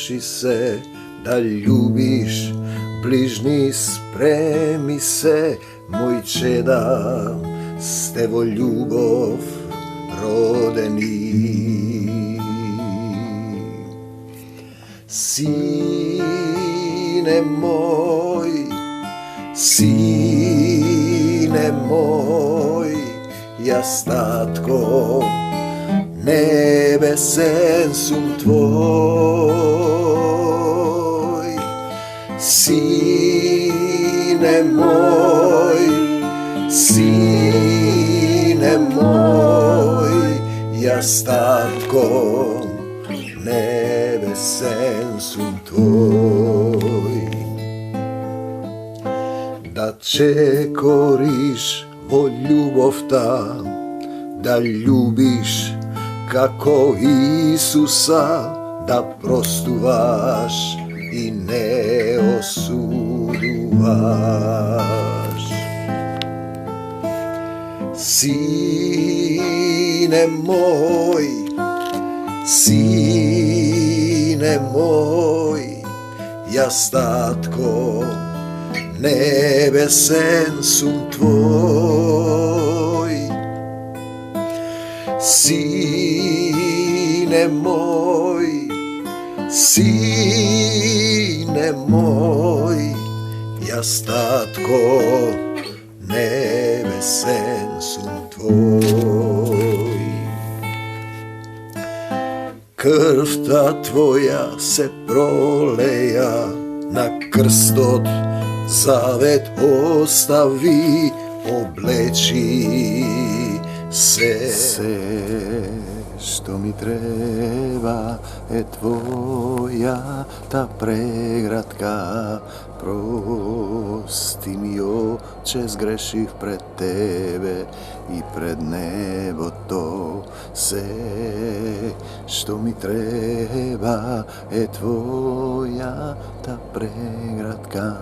nauči se da ljubiš, bližnji spremi se, moj čeda, s tevo ljubov rodeni. Sine moj, jas tatko, nebesen sum tvoj. Sine moj, jas tatko, nebesen sum tvoj. Da čekoriš o ljubovta, da ljubiš kako Isusa, da prostuvaš i ne osuduvaš. Sine moj, jas tatko, nebesen sum tvoj. Sine moj, jas tatko, nebesen sum tvoj. Krv ta tvoja se proleja, na krst od zavet ostavi, obleči se. Sve što mi treba je tvoja ta pregratka, prosti mi oče, zgreših pred tebe i pred nebo to. Sve što mi treba je tvoja ta pregratka,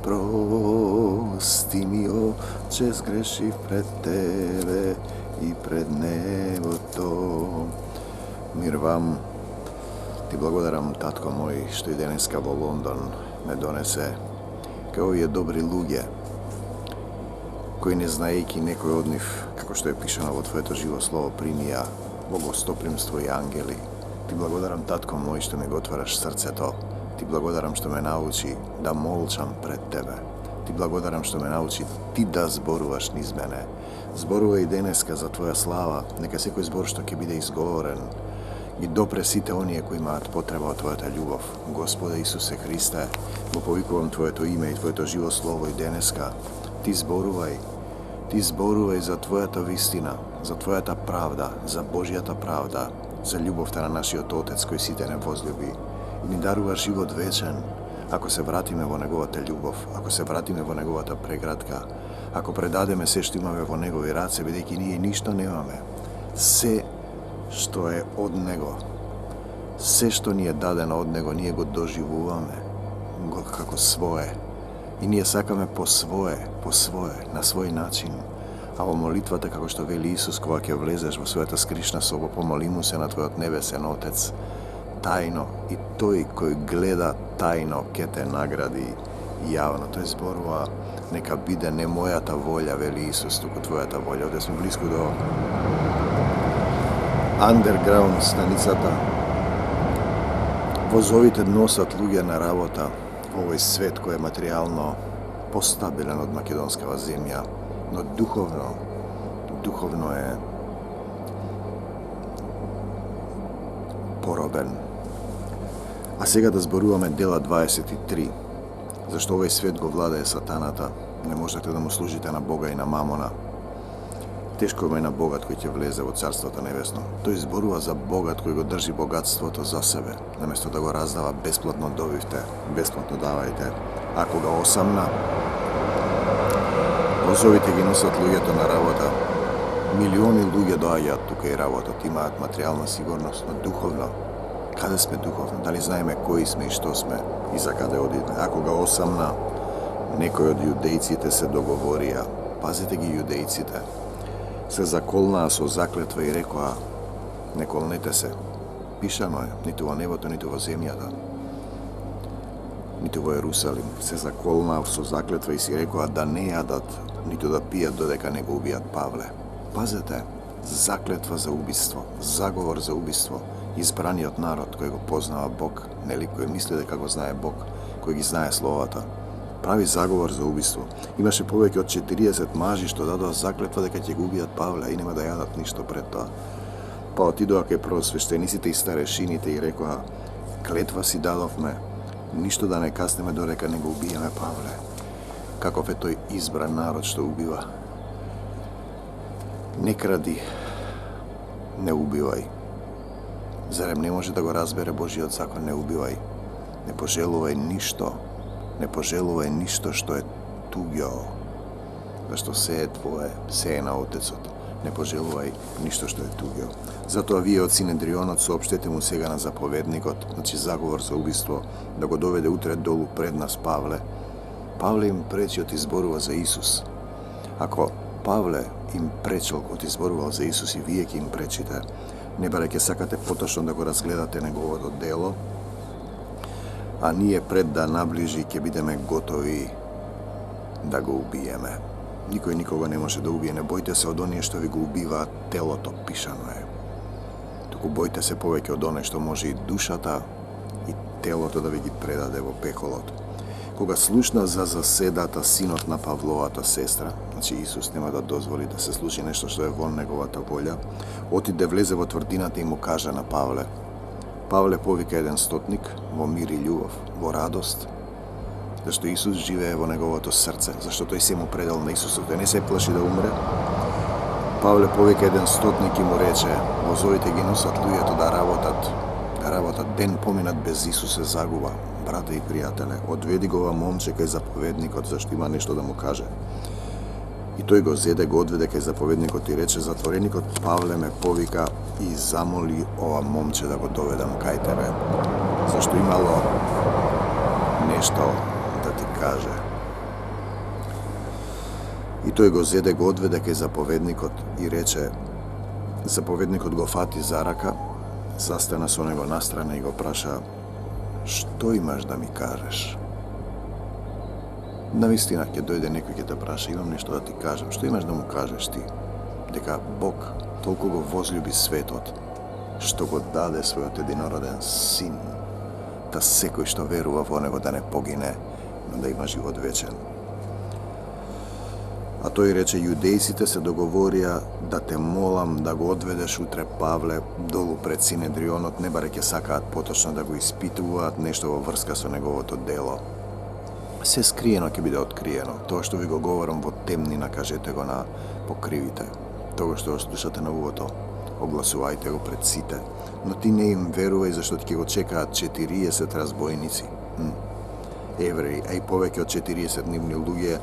prosti mi oče, zgreših pred tebe i pred nebo to. Mir vam, ti blagodaram, tatko moj, što i deneska vo London me donese, kao je dobri luѓе, koji ne знаејќи некој од нив, како што е пишано во твоето живо слово, примија богостопримство и ангели. Ти благодарам, татко мој, што ми го отвараш срцето. Ти благодарам што ме научи да молчам пред тебе. Ти благодарам што ме научи ти да зборуваш низ мене. Зборува и денеска за твоја слава, нека секој збор што ќе биде изговорен ги допре сите оние кои имаат потреба од твојата љубов. Господе Исусе Христе, го повикувам твоето име и твоето живо слово и денеска. Ти зборувај за твојата вистина, за твојата правда, за Божјата правда, за љубовта на нашиот Отец кој сите не возлюби и ни дарува живот вечен. Ако се вратиме во неговата љубов, ако се вратиме во неговата преградка, ако предадеме се што имаме во негови раце, бидејќи ние ништо немаме, се што е од него, се што ни е дадено од него, ние го доживуваме го како свое. И ние сакаме по свое, на свој начин. А во молитвата, како што вели Исус, кога ќе влезеш во својата скришна соба, помоли му се на твојот небесен Отец, тајно, и тој кој гледа тајно ќе те награди јавно. Тој зборува, нека биде не мојата волја, вели Исус, туку твојата волја. Оде сме близко до андерграунд станицата. Возовите носат луѓе на работа во овој свет кој е материјално постабилен од македонскава земја, но духовно е поробен. А сега да зборуваме Дела 23, зашто овој свет го владее сатаната, не можете да му служите на Бога и на мамона. Тешко е на богат кој ќе влезе во Царството Небесно. Тој зборува за богат кој го држи богатството за себе, наместо да го раздава бесплатно добивте, бесплатно давајте. А кога осамна, возовите ги носат луѓето на работа. Милиони луѓе доаѓаат тука и работат, имаат материјална сигурност, но духовно, каде сме духовно? Дали знаеме кои сме и што сме и за каде одиме? А кога осамна, некои од јудејците се договорија, пазите ги јудејците, се заколнаа со заклетва и рекоа, не колнете се, пишано е, ниту во небото, ниту во земјата, niti во Јерусалим, се заколнаа со заклетва и си рекоа да не јадат, ниту да пијат додека не го убијат Павле. Пазете, заклетва за убиство, заговор за убиство, избраниот народ кој го познава Бог, нели, кој мисли дека го знае Бог, кој ги знае словата, прави заговор за убиство. Имаше повеќе од 40 мажи што дадоа заклетва дека ќе го убијат Павле и нема да јадат ништо пред тоа. Па отидоа кај првосвештениците и старешините и рекоа: клетва си дадовме, ништо да не каснеме додека не го убиеме Павле. Каков е тој избран народ што убива? Не кради, не убивај. Зарем не може да го разбере Божиот закон? Не убивај. Не пожелувај ништо. Не пожелувај ништо што е туѓо. Зашто се е твое, се е на Отецот. Не пожелувај ништо што е туѓо. Затоа вие од Синедрионот соопштете му сега на заповедникот, значи заговор за убиство, да го доведе утре долу пред нас Павле. Павле им пречи од изборува за Исус. Ако Павле им пречел од изборувал за Исус и вие ќе им пречите, не баре ќе сакате поточно да го разгледате неговото дело, а ние пред да наближи ќе бидеме готови да го убиеме. Никој никога не може да убие. Не бојте се од оние што ви го убиваат телото, пишано е. Туку бојте се повеќе од оне што може и душата и телото да ви ги предаде во пеколот. Кога слушна за заседата синот на Павловата сестра, значи Исус нема да дозволи да се случи нешто што е вон неговата волја, отиде влезе во тврдината и му кажа на Павле: Павле, повика еден стотник во мир и љубов, во радост, зашто Исус живее во неговото срце, зашто тој се му предал на Исусот, тој не се плаши да умре. Павле повика еден стотник и му рече: возовите ги носат луѓето да работат, ден поминат без Исус се загуба. Брате и пријателе, одведи го ова момче кај заповедникот, зашто има нешто да му каже. И тој го зеде, го одведе кај заповедникот и рече: затвореникот Павле ме повика и замоли ова момче да го доведам кај тебе, зашто имало нешто да ти каже. И тој го зеде, го одведе кај заповедникот и рече, заповедникот го фати за рака, застана со него настрана и го праша: што имаш да ми кажеш? Навистина ќе дојде некој ќе те праша: имам нешто да ти кажам. Што имаш да му кажеш ти? Дека Бог толку го возлюби светот, што го даде својот единороден син, да секој што верува во него да не погине, но да има живот вечен. А тој рече: јудејците се договорија да те молам да го одведеш утре Павле долу пред Синедрионот, не баре ќе сакаат поточно да го испитуваат нешто во врска со неговото дело. Се скриено ќе биде откриено. Тоа што ви го говорам во темнина, кажете го на покривите. Тоа што го слушате на увото, огласувајте го пред сите. Но ти не им верувај, зашто ти ќе го чекаат 40 разбойници. Евреи, а и повеќе од 40 нивни луѓе,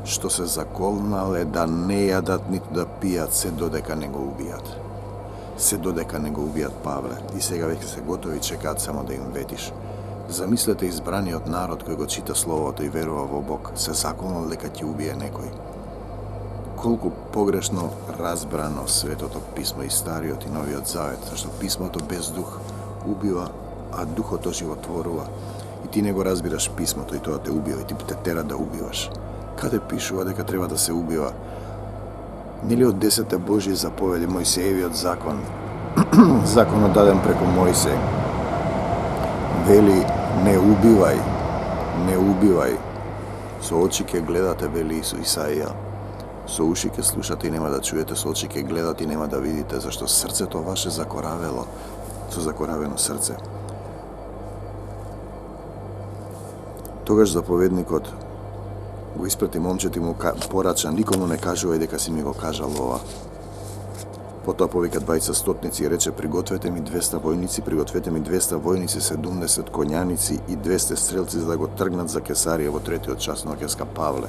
што се заколнале да не јадат ниту да пијат се додека не го убијат. Се додека не го убијат Павле. И сега веќе се готови, чекаат само да им ветиш. Замислете избраниот народ кој го чита Словото и верува во Бог, се заколнал дека ќе убие некој. Колку погрешно разбрано Светото Писмо и Стариот и Новиот Завет, зашто Писмото без дух убива, а Духот оживотворува. И ти не го разбираш Писмото и тоа те убива и ти те тера да убиваш. Каде пишува дека треба да се убива? Нели од 10 Божји заповеди, Мојсеевиот закон, законот даден преку Мојсеј, вели: не убивај, не убивај. Со очи ќе гледате, вели Исаија. Со уши ќе слушате и нема да чуете, со очи ќе гледате и нема да видите, зашто срцето ваше закоравело, со закоравено срце. Тогаш заповедникот го испрати момчето и му порача: никому не кажувај дека си ми го кажал ова. Потоа повика 20 стотници и рече: пригответе ми 200 војници, пригответе ми 200 војници, 70 коњаници и 200 стрелци за да го тргнат за Кесарија во 3-тиот час ноќеска Павле.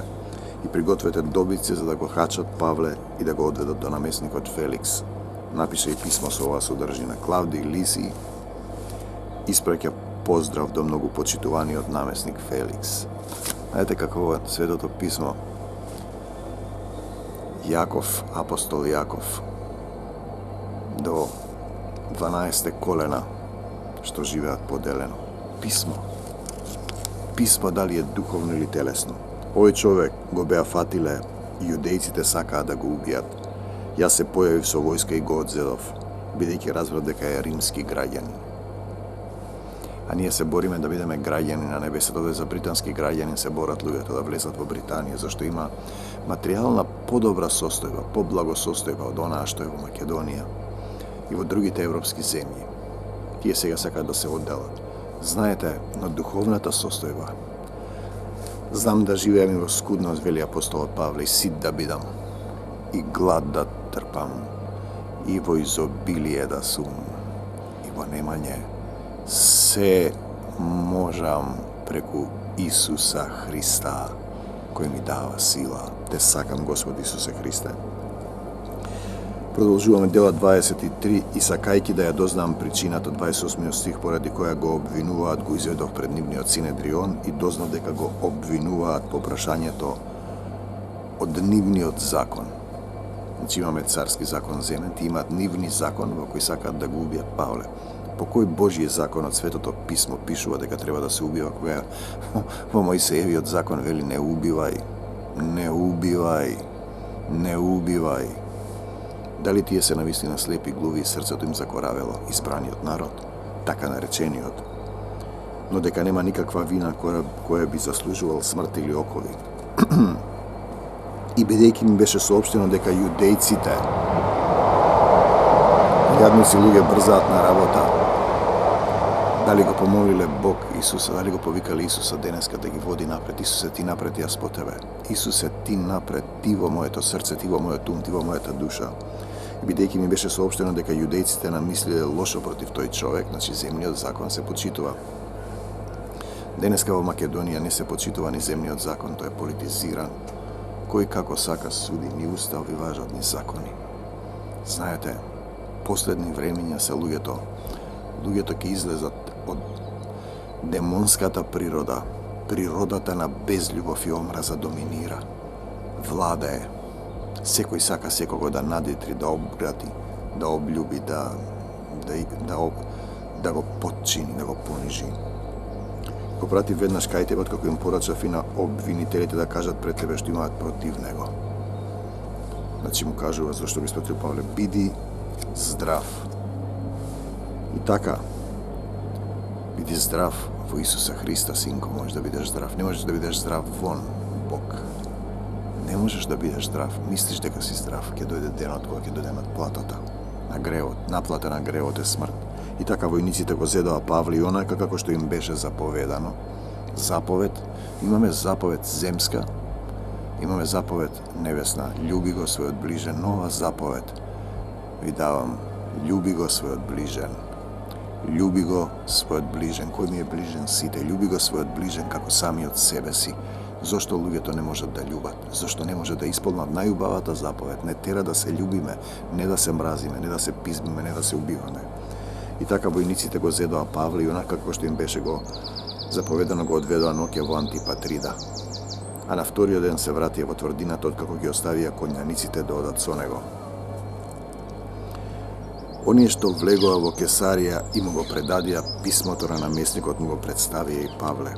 И пригответе добици за да го хачат Павле и да го одведат до намесникот Феликс. Напише и писмо со оваа содржина: Клавдиј Лисиј испраќа поздрав до многу почитуваниот намесник Феликс. Знаете како е Светото Писмо? Јаков, апостол Јаков, до 12 колена што живеат поделено. Писмо. писмо дали е духовно или телесно. Овој човек го беа фатиле и јудејците сакаа да го убијат. Јас се појавив со војска и го одзедов, бидејќи разбрав дека е римски граѓанин. А ние се бориме да бидеме граѓани на небесето, да за британски граѓани се борат луѓето да влезат во Британија, зашто има материјална подобра состојба, поблаго состојба од онаа што е во Македонија и во другите европски земји. Тие сега сакаат да се одделат. Знаете, на духовната состојба, знам да живеем и во скудност, вели апостолот Павле, и сит да бидам, и глад да трпам, и во изобилие да сум, и во немање. Се можам преку Исуса Христа, кој ми дава сила. Те сакам, Господ Исусе Христе. Продолжуваме дела 23 и сакајки да ја дознам причината, 28 стих, поради која го обвинуваат, го изведов пред нивниот Синедрион и дознав дека го обвинуваат по прашањето од нивниот закон. Значи имаме царски закон земен, ти имаат нивни закон во кој сакаат да го убијат Павле. По кој Божји закон од Светото писмо пишува дека треба да се убива, која во Мојсеевиот закон вели не убивај, не убивај, не убивај. Дали тие се навистина слепи, глуви и срцето им закоравело, избраниот народ, така наречениот, но дека нема никаква вина која би заслужувал смрт или окови. И бидејќи ми беше соопштено дека јудејците, јадници луѓе брзаат на работа, дали го помолиле Бог Исуса, дали го повикале Исуса денеска да ги води напред. Исусе, ти напред, јас по тебе. Исусе, ти напред, ти во моето срце, ти во мојот ум, ти во мојата душа. И бидејќи ми беше соопштено дека јудејците намислиле лошо против тој човек, значи земниот закон се почитува. Денеска во Македонија не се почитува ни земниот закон, тој е политизиран. Кој како сака суди, ни устави важат, ни закони. Знаете, последни времења се луѓето ќе излезат од демонската природа, природата на безљубов и омраза доминира. Владее. Секој сака секого да надитри, да обграти, да облюби, да го потчини, да го понижи. Го прати веднаш кај тебе, откако им порачав и на обвинителите да кажат пред тебе што имаат против него. Значи му кажува, зашто го испратил Павле, биди здрав. И така, биди здрав во Исуса Христа, синко, можеш да бидеш здрав. Не можеш да бидеш здрав вон Бог. Не можеш да бидеш здрав. Мислиш дека си здрав, ќе дојде денот кога ќе дојде надплатата на гревот. Наплата на гревот е смрт. И така војниците го зедоа Павле и онака како што им беше заповедано. Заповед, имаме заповед земска, имаме заповед небесна. Љуби го својот ближен. Нова заповед ви давам. Љуби го својот ближен. Љуби го својот ближен. Кој ми е ближен? Сите. Љуби го својот ближен како самиот себе си. Зошто луѓето не можат да љубат? Зошто не може да исполнат најубавата заповед? Не тера да се љубиме, не да се мразиме, не да се пизбиме, не да се убиваме. И така војниците го зедоа Павле и онака како што им беше го заповедано, го одведоа ноќе во Антипатрида. А на вториот ден се вратија во тврдината откако ги оставија конјаниците да одат со него. Оние што влегоа во Кесарија и му го предадија писмото на наместникот, му го представија и Павле.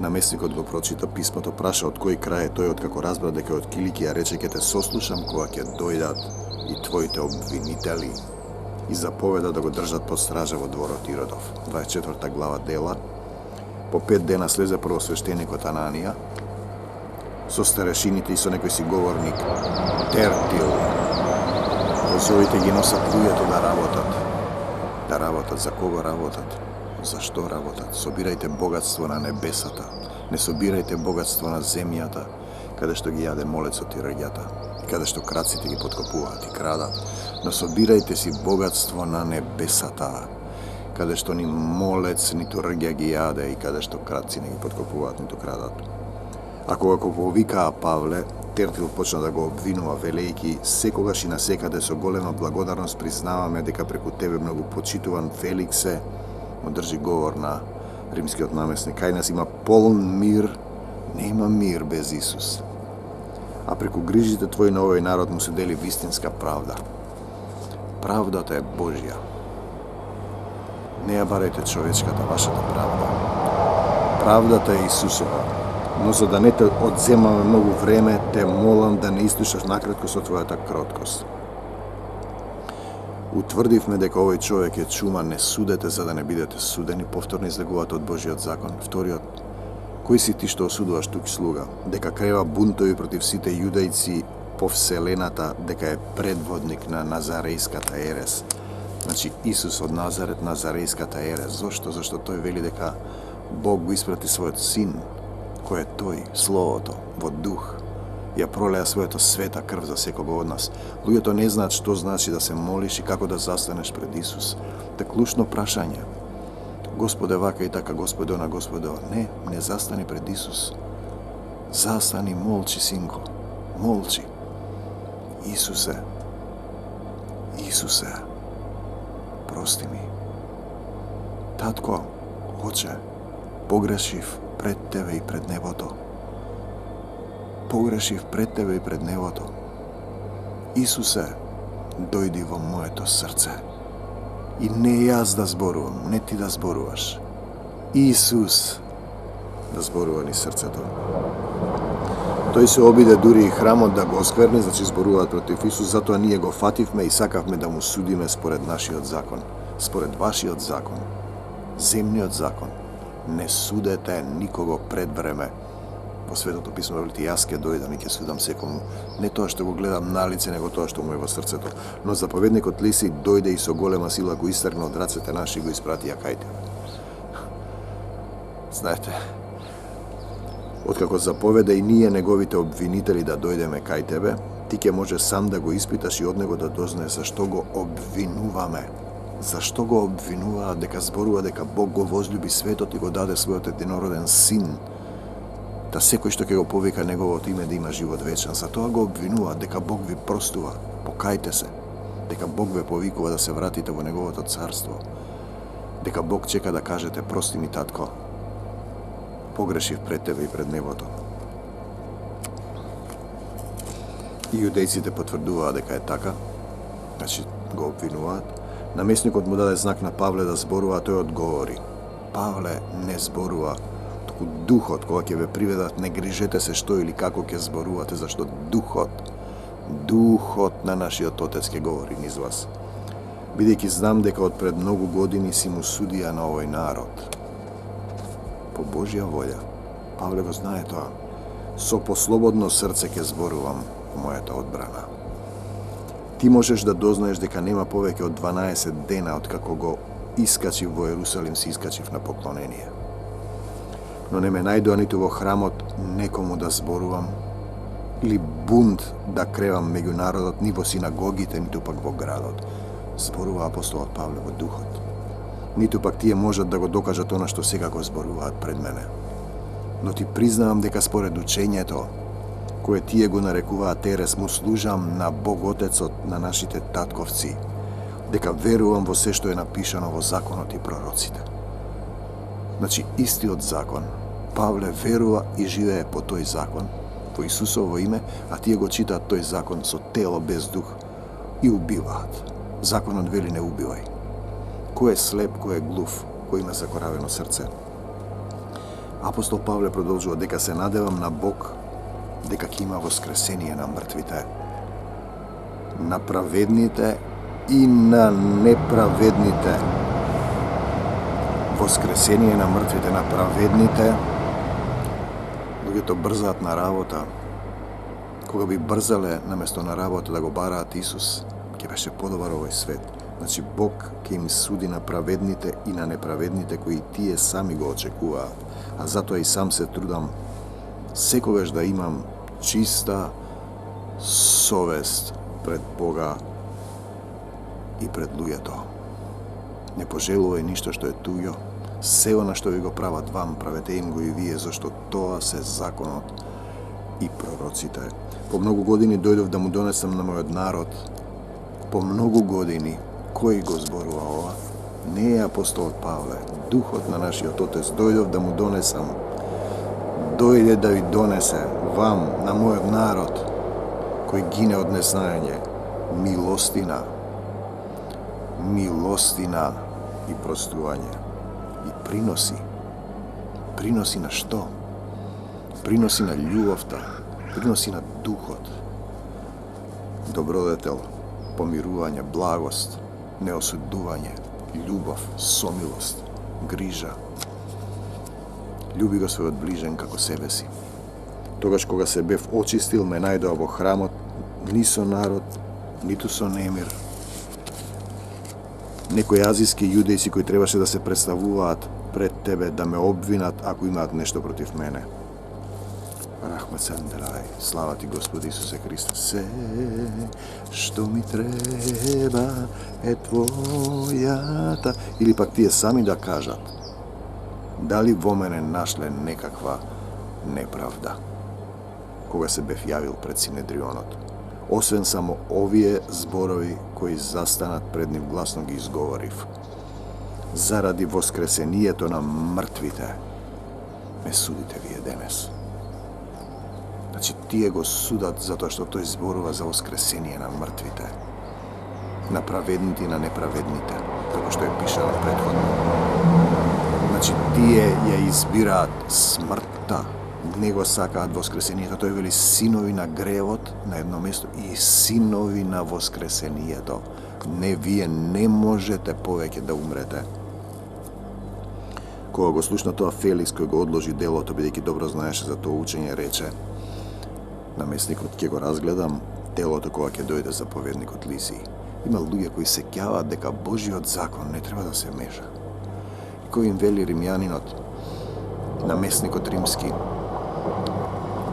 Наместникот го прочита писмото, праша од кој крај е тој, откако разбра дека од Киликија, рече ќе те сослушам кога ќе дојдат и твоите обвинители, и заповеда да го држат под стража во дворот Иродов. 24 глава дела. По 5 дена слезе првосвештеникот Ананија со старешините и со некој си говорник Тертил. Позовите ги носат луѓето да работат. Да работат. За кого работат? Зашто работат? Собирајте богатство на небесата. Не собирајте богатство на земјата, каде што ги јаде молецот и рѓата, и каде што краците ги поткопуваат и крадат. Но собирајте си богатство на небесата, каде што ни молец, ниту рѓа ги јаде и каде што краци не ги поткопуваат, ниту крадат. А кога го повикаа Павле, Тертил почна да го обвинува, велејќи секогаш и насекаде со голема благодарност признаваме дека преку тебе многу почитуван Феликсе му држи говор на римскиот наместник. Кај нас има полн мир, не има мир без Исус. А преку грижите твои на овој народ му се дели вистинска правда. Правдата е Божја. Не ја барајте човечката, вашата правда. правдата е Исусова. Но за да не те одземаме многу време, те молам да не истушаш накратко со твојата кроткост. Утврдивме дека овој човек е чума, не судете за да не бидете судени, повторно излегувате од Божиот закон. Вториот, кој си ти што осудуваш тук слуга? Дека крева бунтови против сите јудајци по вселената, дека е предводник на Назарејската ерес. Значи, Исус од Назарет, Назарејската ерес. Зошто? Зашто тој вели дека Бог го испрати својот син, кој е тој, Словото, во дух, ја пролеа својата света крв за секого од нас. Луѓето не знаат што значи да се молиш и како да застанеш пред Исус. Та клучно прашање. Господе вака и така, Господе она, Господе ова. Не застани пред Исус. Застани, молчи, синко. Молчи. Исусе, прости ми. Татко, Оче, погрешив пред Тебе и пред небото. Погрешив пред Тебе и пред небото. Исусе, дојди во моето срце. И не јас да зборувам, не ти да зборуваш. Исус да зборува ни срцето. Тој се обиде дури и храмот да го оскверни, значи зборуваат против Исус, затоа ние го фативме и сакавме да му судиме според нашиот закон, според вашиот закон, земниот закон. Не судете никого пред време. По Светото писмо велите, јас ќе дојдам и ќе судам секому. Не тоа што го гледам на лице, него тоа што му е во срцето. Но заповедникот Лиси дојде и со голема сила го истргна од рацете наши и го испрати кај тебе. Знаете, откако заповеда и ние неговите обвинители да дојдеме кај тебе, ти ќе може сам да го испиташ и од него да дознаеш зашто го обвинуваме. Зашто го обвинуваат дека зборува дека Бог го возлюби светот и го даде својот единороден син, да секој што ќе го повика неговото име да има живот вечен. За тоа го обвинуваат дека Бог ви простува, покајте се, дека Бог ве повикува да се вратите во неговото царство, дека Бог чека да кажете прости ми, татко, погрешив пред тебе и пред небото. И јудејците потврдуваат дека е така, значи го обвинуваат. Намесникот му даде знак на Павле да зборува, а тој одговори. Павле не зборува, туку духот, кога ќе ве приведат, не грижете се што или како ќе зборувате, зашто духот на нашиот Отец ќе говори низ вас. Бидејќи знам дека од пред многу години си му судија на овој народ. По Божја волја. Павле го знае тоа. Со послободно срце ќе зборувам мојата одбрана. Ти можеш да дознаеш дека нема повеќе од 12 дена откако го искачив во Ерусалим, си искачив на поклонение. Но не ме најдоа ниту во храмот некому да зборувам, или бунт да кревам меѓу народот, ни во синагогите, ниту пак во градот. Зборува апостолот Павле во духот. Ниту пак тие можат да го докажат она што сега го зборуваат пред мене. Но ти признавам дека според учењето, кое тие го нарекуваат ерес, му служам на Бог Отецот на нашите татковци, дека верувам во се што е напишано во законот и пророците. Значи, истиот закон. Павле верува и живее по тој закон, во Исусово име, а тие го читаат тој закон со тело без дух и убиваат. Законот вели не убивај. Кој е слеп, кој е глув, кој има закоравено срце. Апостол Павле продолжува дека се надевам на Бог, дека ќе има воскресение на мртвите, на праведните и на неправедните. Воскресение на мртвите, на праведните. Луѓето брзаат на работа. Кога би брзале наместо на работа да го бараат Исус, ќе беше подобар овој свет. Значи Бог ќе им суди на праведните и на неправедните кои тие сами го очекуваат. А затоа и сам се трудам секогаш да имам чиста совест пред Бога и пред луѓето. Не пожелувај ништо што е туѓо. Се она што ви го прават вам, правете им го и вие, зашто тоа се законот и пророците. По многу години дојдов да му донесам на мојот народ. По многу години. Кој го зборува ова? Не е апостолот Павле, духот на нашиот Отец. Дојдов да му донесам. Дојде да ви донесе вам, на мојот народ, кој гине од незнаење, милостина и простување. И приноси Приноси на што? Приноси на љубовта, приноси на духот. Добродетел, помирување, благост, неосудување, љубов, сомилост, грижа. Љуби го својот ближен како себе си. Тогаш кога се бев очистил, ме најдоа во храмот, ни со народ, ниту со немир. Некои азиски јудејци кои требаше да се представуваат пред тебе, да ме обвинат ако имаат нешто против мене. Рахмет Санделај, слава ти Господи Исусе Христе, се што ми треба е Твојата. Или пак тие сами да кажат, дали во мене нашле некаква неправда, кога се бев јавил пред Синедрионот. Освен само овие зборови кои застанат пред нив, гласно ги изговорив. Заради воскресението на мртвите ме судите вие денес. Значи, тие го судат затоа што тој зборува за воскресение на мртвите, на праведните и на неправедните, како што е пишано предходно. Значи, тие ја избираат смртта, не го сакаат воскресението. Тој вели синови на гревот на едно место и синови на воскресението. Не, вие не можете повеќе да умрете. Кога го слушна тоа, Феликс, кој го одложи делото, бидејќи добро знаеше за тоа учење, рече: наместникот, ќе го разгледам делото кога ќе дојде заповедникот Лисиј. Има луѓе кои се ќаваат дека Божиот закон не треба да се меша. И кој им вели римјанинот, наместникот римски: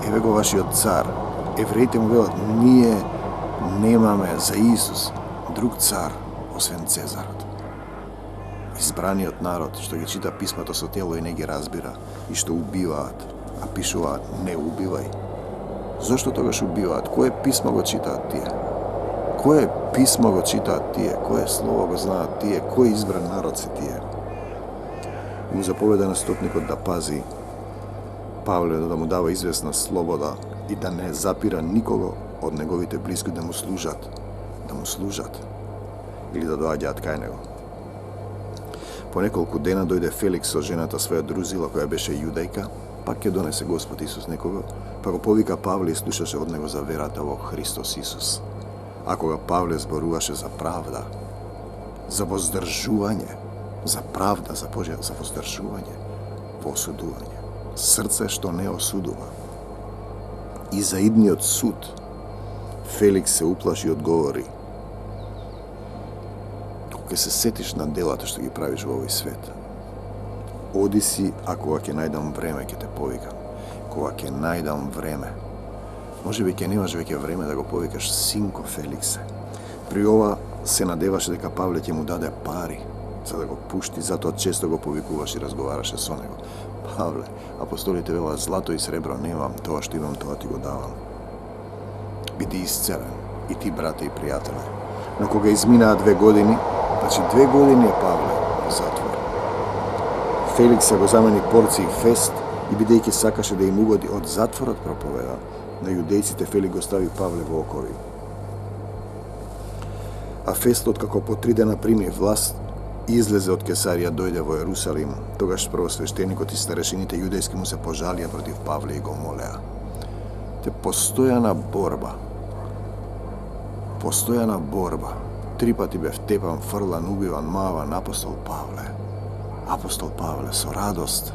еве го вашиот цар. Евреите му велат: ние немаме за Исус друг цар освен Цезарот. Избраниот народ што ги чита писмото со тело и не ги разбира, и што убиваат, а пишуваат: не убивај. Зошто тогаш убиваат? Кое писмо го читаат тие? Кое писмо го читаат тие? Кое слово го знаат тие? Кој избран народ се тие? Му заповеда на стотникот да пази Павле, да му дава известна слобода и да не запира никого од неговите близки да му служат. Да му служат. Или да доаѓаат кај него. По неколку дена дојде Феликс со жената своја Друзила, која беше јудајка. Пак ќе донесе Господ Исус некого, па го повика Павле и слушаше од него за верата во Христос Исус. А кога Павле зборуваше за правда, за воздржување, за правда, за Божја, за воздржување, во осудување, срце што не осудува, и за идниот суд, Феликс се уплаши и одговори: кога се сетиш на делата што ги правиш во овој свет, оди си, а кога ќе најдам време ќе те повикам. Кога ќе најдам време. Може би ќе немаш веќе време да го повикаш синко Феликсе. При ова се надеваше дека Павле ќе му даде пари за да го пушти, затоа често го повикуваше и разговараше со него. Павле, апостолите велат: злато и сребро немам, тоа што имам тоа ти го давам. Биди исцелен, и ти, брате и пријателе. Но кога изминаа 2 години, значи 2 години е Павле во затвор. Феликс го замени Порци и Фест и бидејќи сакаше да им угоди, од затворот проповеда на јудејците, Феликс го стави Павле во окови. А Фест, откако по 3 дена прими власт, излезе од Кесарија, дојде во Ерусалим. Тогаш првосвештеникот и старешините јудејски му се пожалија против Павле и го молеа. Те постојана борба. 3 пати бев тепан, фрлан, убиван, маван, апостол Павле. Апостол Павле, со радост.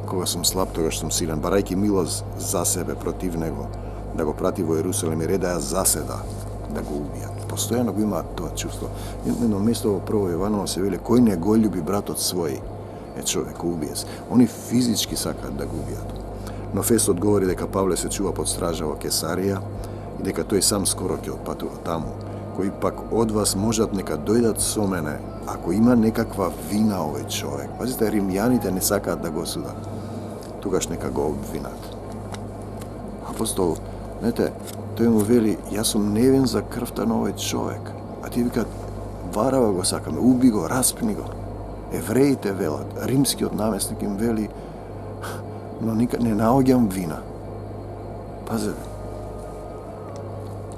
Кога сум слаб, тогаш сум силен, барајки милост за себе против него, да го прати во Ерусалим и редаја заседа да го убијат. Постојано го имаат тоа чувство. Едно место во Прво Јованово се вели: кој не го љуби братот свој е човек убиец. Они физички сакаат да го убијат. Но Фест одговори дека Павле се чува под стража во Кесарија и дека тој сам скоро ќе отпатува таму. Кои пак од вас можат, нека дојдат со мене, ако има некаква вина овој човек. Пазите, римјаните не сакаат да го судат. Тогаш нека го обвинат. Апостол, знаете, тој му вели: јас сум невин за крвта на овој човек. А ти викаат: варава го сакаме, уби го, распни го. Евреите велат, римскиот наместник им вели: но никад не наоѓам вина. Пазете.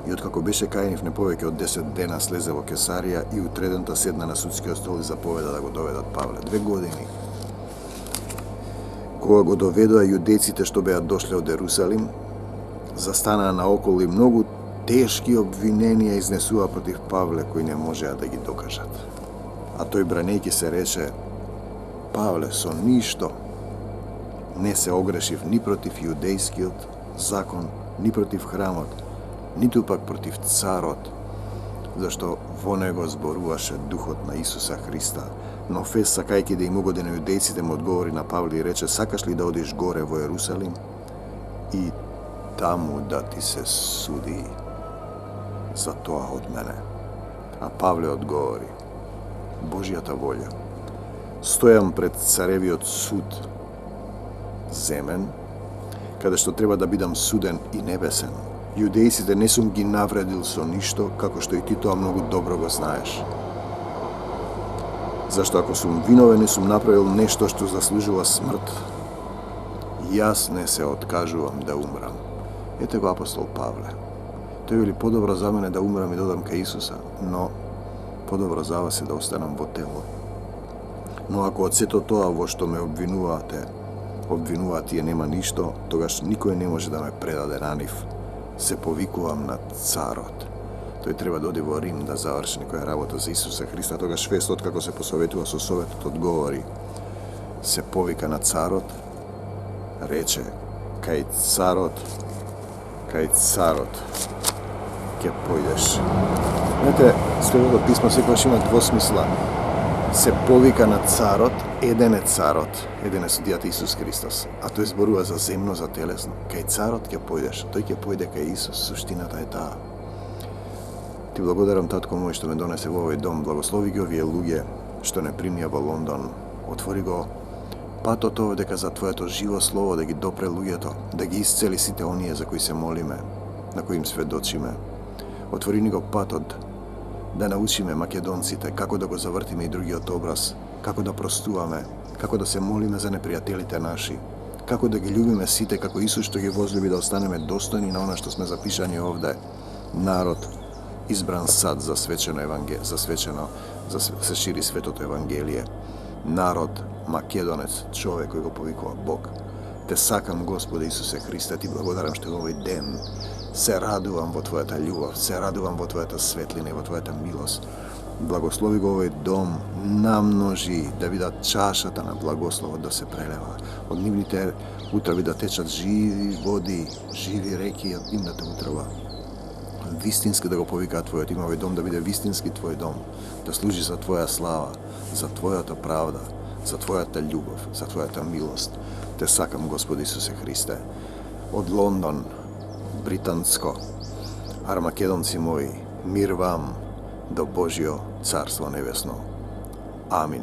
И откако беше кај нив не повеќе од 10 дена, слезе во Кесарија и утредента седна на судскиот стол и заповеда да го доведат Павле. 2 години. Кога го доведоа јудејците што беа дошле од Ерусалим, застанаа наоколу и многу тешки обвиненија изнесува против Павле, кои не можеа да ги докажат. А тој бранејќи се рече: Павле, со ништо не се огрешив ни против јудејскиот закон, ни против храмот, ниту пак против царот, зашто во него зборуваше духот на Исуса Христа. Но Фест, сакајќи да им угоди на јудејците, му одговори на Павле и рече: сакаш ли да одиш горе во Ерусалим и таму да ти се суди за тоа од мене? А Павле одговори: Божјата волја. Стојам пред царевиот суд земен, каде што треба да бидам суден и небесен. Јудејците не сум ги навредил со ништо, како што и ти тоа многу добро го знаеш. Зашто ако сум виновен и сум направил нешто што заслужува смрт, јас не се откажувам да умрам. Ете го апостол Павле. Тој вели: подобро за мене да умрам и додам кај Исуса, но подобро за вас е да останам во тело. Но ако од сето тоа во што ме обвинуваат тие нема ништо, тогаш никој не може да ме предаде на нив. Се повикувам на царот. Тој треба да оди во Рим да заврши некоја работа за Исуса Христа. Тогаш Фестот, како се посоветува со советот, одговори: се повика на царот, рече: кај царот ќе појдеш. Знаете, Светото писмо секогаш има двосмисла. Се повика на царот, еден е судијата Исус Христос, а тој зборува за земно, за телесно. Кај царот ќе појдеш, тој ќе појде кај Исус. Суштината е таа. Ти благодарам, татко мој, што ме донесе во овој дом. Благослови ги овие луѓе што не примија во Лондон. Отвори го патот овде дека за Твоето живо слово да ги допре луѓето, да ги исцели сите оние за кои се молиме, на кои им сведочиме. Отвори ни го патот да научиме македонците како да го завртиме и другиот образ, како да простуваме, како да се молиме за непријателите наши, како да ги љубиме сите како Исус што ги возлюби, да останеме достојни на она што сме запишани овде. Народ, избран сад за се шири светото Евангелие. Народ, македонец, човек кој го повикува Бог. Те сакам, Господе Исусе Христе, ти благодарам што овој ден се радувам во Твојата љубов, се радувам во Твојата светлина и во Твојата милост. Благослови го овој дом, намножи да видат чашата на благословот да се прелева. Од нивните утроби да течат живи води, живи реки од нивната утрова. Вистински да го повикаат Твојот име, овој дом да биде вистински Твој дом, да служи за Твоја слава, за Твојата правда, за Твојата љубов, за Твојата милост. Те сакам, Господи Исусе Христе. Од Лондон, британско, армакедонци мои, мир вам до Божјо Царство Небесно. Амин.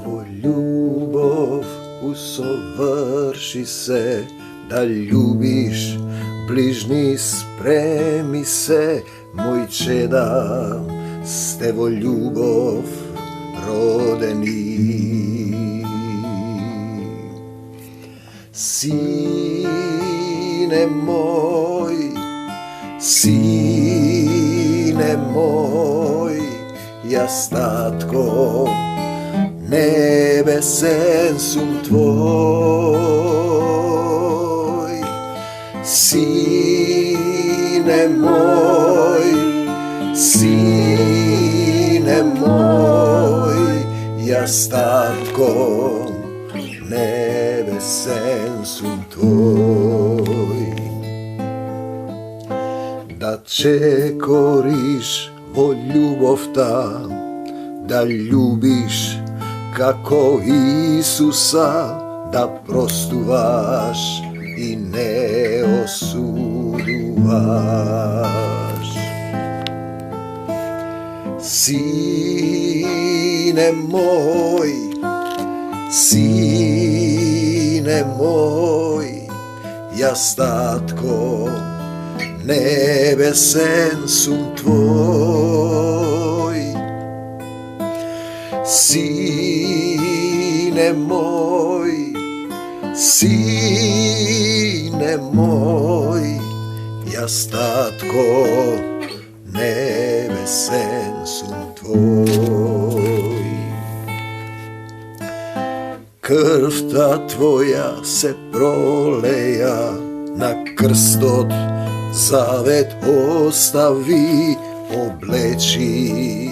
Во љубов усоврши се, да љубиш ближни, спреми се, мој чеда, сте во љубов родени. Сине мој, јас татко, небесен сум твој. Сине мој, јас татко, небесен сум твој. Да чекориш во љубовта, да љубиш како Исуса, да простуваш и не осудуваш. Сине мој, јас татко, небесен сум твој. Сине sine moj, jas tatko nebesen sum tvoj. Krv ta tvoja se proleja, na krstot zavet ostavi, obleči